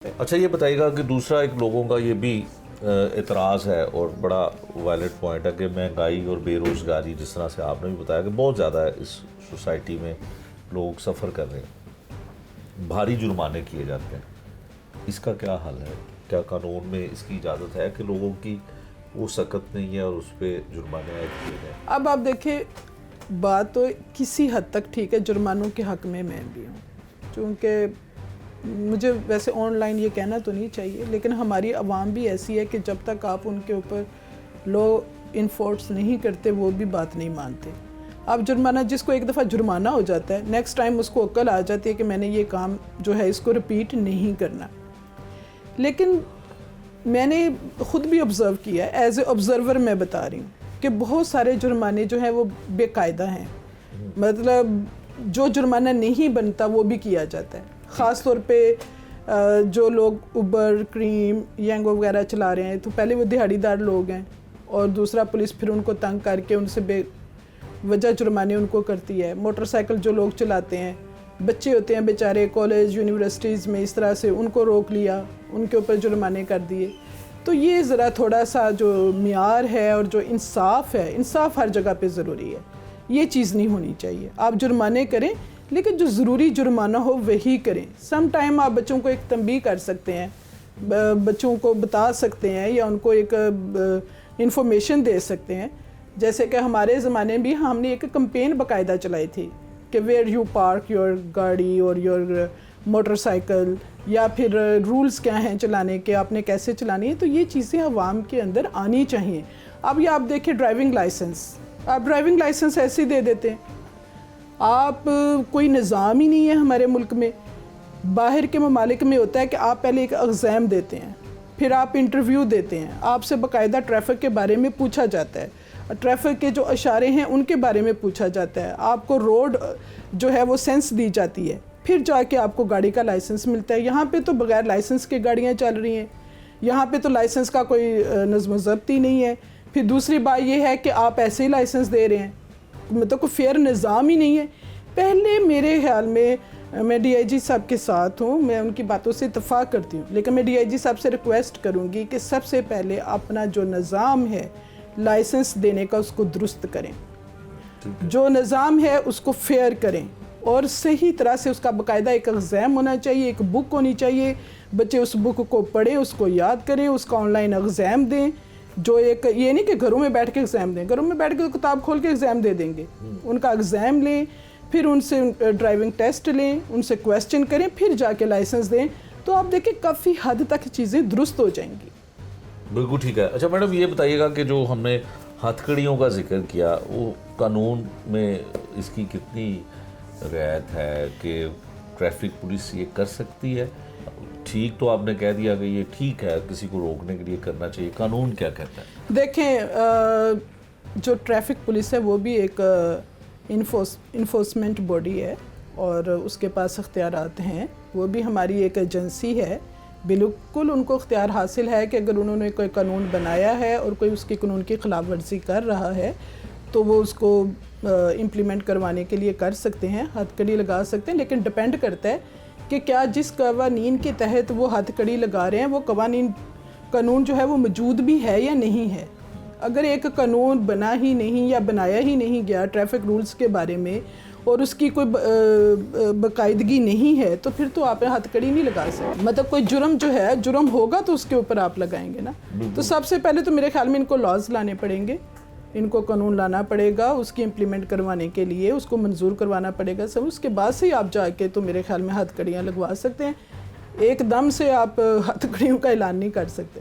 اچھا یہ بتائیے گا کہ دوسرا ایک لوگوں کا یہ بھی اعتراض ہے اور بڑا ویلڈ پوائنٹ ہے کہ مہنگائی اور بے روزگاری، جس طرح سے آپ نے بھی بتایا کہ بہت زیادہ ہے اس سوسائٹی میں، لوگ سفر کر رہے ہیں، بھاری جرمانے کیے جاتے ہیں، اس کا کیا حل ہے؟ کیا قانون میں اس کی اجازت ہے کہ لوگوں کی وہ سخت نہیں ہے اور اس پہ جرمانے عائد کیے جائیں؟ اب آپ دیکھیں، بات تو کسی حد تک ٹھیک ہے، جرمانوں کے حق میں بھی ہوں، چونکہ مجھے ویسے آن لائن یہ کہنا تو نہیں چاہیے، لیکن ہماری عوام بھی ایسی ہے کہ جب تک آپ ان کے اوپر لو انفورس نہیں کرتے وہ بھی بات نہیں مانتے۔ آپ جرمانہ، جس کو ایک دفعہ جرمانہ ہو جاتا ہے، نیکسٹ ٹائم اس کو عقل آ جاتی ہے کہ میں نے یہ کام جو ہے اس کو رپیٹ نہیں کرنا۔ لیکن میں نے خود بھی آبزرو کیا ہے، ایز اے آبزرور میں بتا رہی ہوں کہ بہت سارے جرمانے جو ہیں وہ بے قاعدہ ہیں، مطلب جو جرمانہ نہیں بنتا وہ بھی کیا جاتا ہے، خاص طور پہ جو لوگ اوبر، کریم، ینگو وغیرہ چلا رہے ہیں، تو پہلے وہ دہاڑی دار لوگ ہیں، اور دوسرا پولیس پھر ان کو تنگ کر کے ان سے بے وجہ جرمانے ان کو کرتی ہے۔ موٹر سائیکل جو لوگ چلاتے ہیں، بچے ہوتے ہیں بیچارے کالج یونیورسٹیز میں، اس طرح سے ان کو روک لیا، ان کے اوپر جرمانے کر دیے۔ تو یہ ذرا تھوڑا سا جو معیار ہے اور جو انصاف ہے، انصاف ہر جگہ پہ ضروری ہے، یہ چیز نہیں ہونی چاہیے۔ آپ جرمانے کریں لیکن جو ضروری جرمانہ ہو وہی کریں۔ سم ٹائم آپ بچوں کو ایک تنبیہ کر سکتے ہیں، بچوں کو بتا سکتے ہیں، یا ان کو ایک انفارمیشن دے سکتے ہیں۔ جیسے کہ ہمارے زمانے میں بھی ہم نے ایک کمپین باقاعدہ چلائی تھی کہ ویئر یو پارک یور گاڑی اور یور موٹر سائیکل، یا پھر رولز کیا ہیں چلانے کے، آپ نے کیسے چلانی ہے، تو یہ چیزیں عوام کے اندر آنی چاہیے۔ اب یہ آپ دیکھیں ڈرائیونگ لائسنس، آپ ڈرائیونگ لائسنس ایسے ہی دے دیتے ہیں، آپ کوئی نظام ہی نہیں ہے ہمارے ملک میں۔ باہر کے ممالک میں ہوتا ہے کہ آپ پہلے ایک ایگزام دیتے ہیں، پھر آپ انٹرویو دیتے ہیں، آپ سے باقاعدہ ٹریفک کے بارے میں پوچھا جاتا ہے، ٹریفک کے جو اشارے ہیں ان کے بارے میں پوچھا جاتا ہے، آپ کو روڈ جو ہے وہ سینس دی جاتی ہے، پھر جا کے آپ کو گاڑی کا لائسنس ملتا ہے۔ یہاں پہ تو بغیر لائسنس کے گاڑیاں چل رہی ہیں، یہاں پہ تو لائسنس کا کوئی نظم و ضبط ہی نہیں ہے۔ پھر دوسری بات یہ ہے کہ آپ ایسے ہی لائسنس دے رہے ہیں، مطلب کوئی فیئر نظام ہی نہیں ہے۔ پہلے میرے خیال میں ڈی آئی جی صاحب کے ساتھ ہوں، میں ان کی باتوں سے اتفاق کرتی ہوں، لیکن میں ڈی آئی جی صاحب سے ریکویسٹ کروں گی کہ سب سے پہلے اپنا جو نظام ہے لائسنس دینے کا اس کو درست کریں، جو نظام ہے اس کو فیئر کریں، اور صحیح طرح سے اس کا باقاعدہ ایک ایگزام ہونا چاہیے، ایک بک ہونی چاہیے، بچے اس بک کو پڑھیں، اس کو یاد کریں، اس کا آن لائن ایگزام دیں۔ جو ایک یہ نہیں کہ گھروں میں بیٹھ کے ایگزام دیں، گھروں میں بیٹھ کے کتاب کھول کے ایگزام دے دیں گے، ان کا ایگزام لیں، پھر ان سے ڈرائیونگ ٹیسٹ لیں، ان سے کویسچن کریں، پھر جا کے لائسنس دیں، تو آپ دیکھیں کافی حد تک چیزیں درست ہو جائیں گی۔ بالکل ٹھیک ہے۔ اچھا میڈم یہ بتائیے گا کہ جو ہم نے ہتھ کڑیوں کا ذکر کیا، وہ قانون میں اس کی کتنی رعایت ہے کہ ٹریفک پولیس یہ کر سکتی ہے؟ ٹھیک تو آپ نے کہہ دیا کہ یہ ٹھیک ہے، کسی کو روکنے کے لیے کرنا چاہیے، قانون کیا کہتا ہے؟ دیکھیں، جو ٹریفک پولیس ہے وہ بھی ایک انفورسمنٹ باڈی ہے، اور اس کے پاس اختیارات ہیں، وہ بھی ہماری ایک ایجنسی ہے، بالکل ان کو اختیار حاصل ہے کہ اگر انہوں نے کوئی قانون بنایا ہے اور کوئی اس کی قانون کی خلاف ورزی کر رہا ہے تو وہ اس کو امپلیمنٹ کروانے کے لیے کر سکتے ہیں، ہتھ کڑی لگا سکتے ہیں، لیکن ڈپینڈ کرتا ہے کہ کیا جس قوانین کے تحت وہ ہتھ کڑی لگا رہے ہیں وہ قانون جو ہے وہ موجود بھی ہے یا نہیں ہے۔ اگر ایک قانون بنا ہی نہیں یا بنایا ہی نہیں گیا ٹریفک رولز کے بارے میں، اور اس کی کوئی باقاعدگی نہیں ہے، تو پھر تو آپ ہتھ کڑی نہیں لگا سکتے۔ مطلب کوئی جرم جو ہے، جرم ہوگا تو اس کے اوپر آپ لگائیں گے نا۔ تو سب سے پہلے تو میرے خیال میں ان کو لاز لانے پڑیں گے، ان کو قانون لانا پڑے گا، اس کی امپلیمنٹ کروانے کے لیے اس کو منظور کروانا پڑے گا سب، اس کے بعد سے آپ جا کے تو میرے خیال میں ہتھ کڑیاں لگوا سکتے ہیں۔ ایک دم سے آپ ہتھ کڑیوں کا اعلان نہیں کر سکتے۔